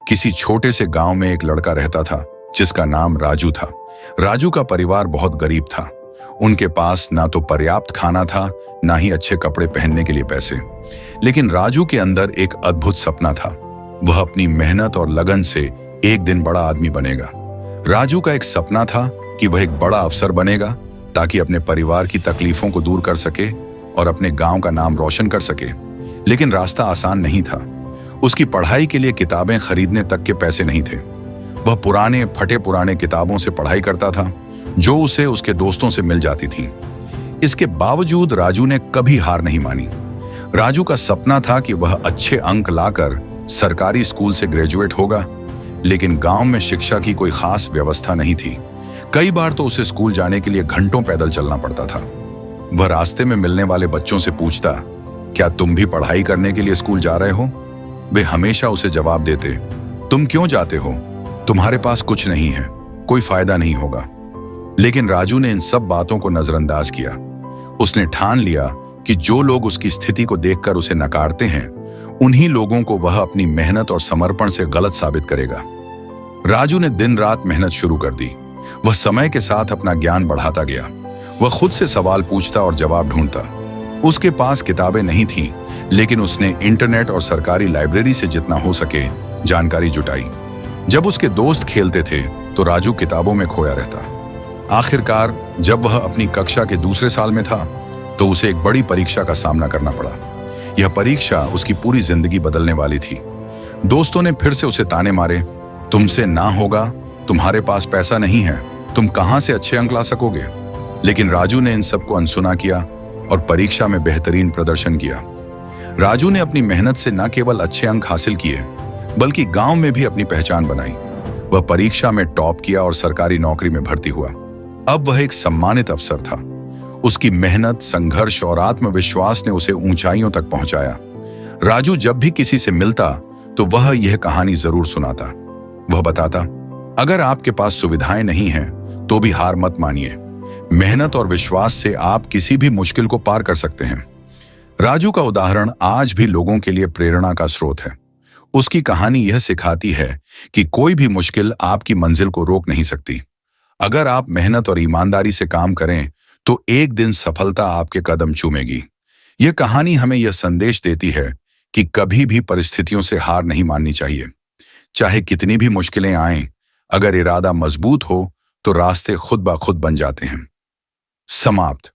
किसी छोटे से गांव में एक लड़का रहता था जिसका नाम राजू था। राजू का परिवार बहुत गरीब था। उनके पास ना तो पर्याप्त खाना था, ना ही अच्छे कपड़े पहनने के लिए पैसे। लेकिन राजू के अंदर एक अद्भुत सपना था। वह अपनी मेहनत और लगन से एक दिन बड़ा आदमी बनेगा। राजू का एक सपना था कि वह एक बड़ा अफसर बनेगा ताकि अपने परिवार की तकलीफों को दूर कर सके और अपने गांव का नाम रोशन कर सके। लेकिन रास्ता आसान नहीं था। उसकी पढ़ाई के लिए किताबें खरीदने तक के पैसे नहीं थे। वह पुराने फटे पुराने किताबों से पढ़ाई करता था जो उसे उसके दोस्तों से मिल जाती थीं। इसके बावजूद राजू ने कभी हार नहीं मानी। राजू का सपना था कि वह अच्छे अंक लाकर सरकारी स्कूल से ग्रेजुएट होगा, लेकिन गांव में शिक्षा की कोई खास व्यवस्था नहीं थी। कई बार तो उसे स्कूल जाने के लिए घंटों पैदल चलना पड़ता था। वह रास्ते में मिलने वाले बच्चों से पूछता, क्या तुम भी पढ़ाई करने के लिए स्कूल जा रहे हो? वे हमेशा उसे जवाब देते, तुम क्यों जाते हो? तुम्हारे पास कुछ नहीं है, कोई फायदा नहीं होगा। लेकिन राजू ने इन सब बातों को नजरअंदाज किया। उसने ठान लिया कि जो लोग उसकी स्थिति को देखकर उसे नकारते हैं, उन्हीं लोगों को वह अपनी मेहनत और समर्पण से गलत साबित करेगा। राजू ने दिन रात मेहनत शुरू कर दी। वह समय के साथ अपना ज्ञान बढ़ाता गया। वह खुद से सवाल पूछता और जवाब ढूंढता। उसके पास किताबें नहीं थीं, लेकिन उसने इंटरनेट और सरकारी लाइब्रेरी से जितना हो सके जानकारी जुटाई। जब उसके दोस्त खेलते थे तो राजू किताबों में खोया रहता। आखिरकार जब वह अपनी कक्षा के दूसरे साल में था तो उसे एक बड़ी परीक्षा का सामना करना पड़ा। यह परीक्षा उसकी पूरी जिंदगी बदलने वाली थी। दोस्तों ने फिर से उसे ताने मारे, तुमसे ना होगा, तुम्हारे पास पैसा नहीं है, तुम कहां से अच्छे अंक ला सकोगे? लेकिन राजू ने इन सबको अनसुना किया और परीक्षा में बेहतरीन प्रदर्शन किया। राजू ने अपनी मेहनत से न केवल अच्छे अंक हासिल किए, बल्कि गांव में भी अपनी पहचान बनाई। वह परीक्षा में टॉप किया और सरकारी नौकरी में भर्ती हुआ। अब वह एक सम्मानित अफसर था। उसकी मेहनत, संघर्ष और आत्मविश्वास ने उसे ऊंचाइयों तक पहुंचाया। राजू जब भी किसी से मिलता तो वह यह कहानी जरूर सुनाता। वह बताता, अगर आपके पास सुविधाएं नहीं हैं तो भी हार मत मानिए। मेहनत और विश्वास से आप किसी भी मुश्किल को पार कर सकते हैं। राजू का उदाहरण आज भी लोगों के लिए प्रेरणा का स्रोत है। उसकी कहानी यह सिखाती है कि कोई भी मुश्किल आपकी मंजिल को रोक नहीं सकती। अगर आप मेहनत और ईमानदारी से काम करें तो एक दिन सफलता आपके कदम चूमेगी। यह कहानी हमें यह संदेश देती है कि कभी भी परिस्थितियों से हार नहीं माननी चाहिए। चाहे कितनी भी मुश्किलें आएं, अगर इरादा मजबूत हो तो रास्ते खुद ब खुद बन जाते हैं। समाप्त।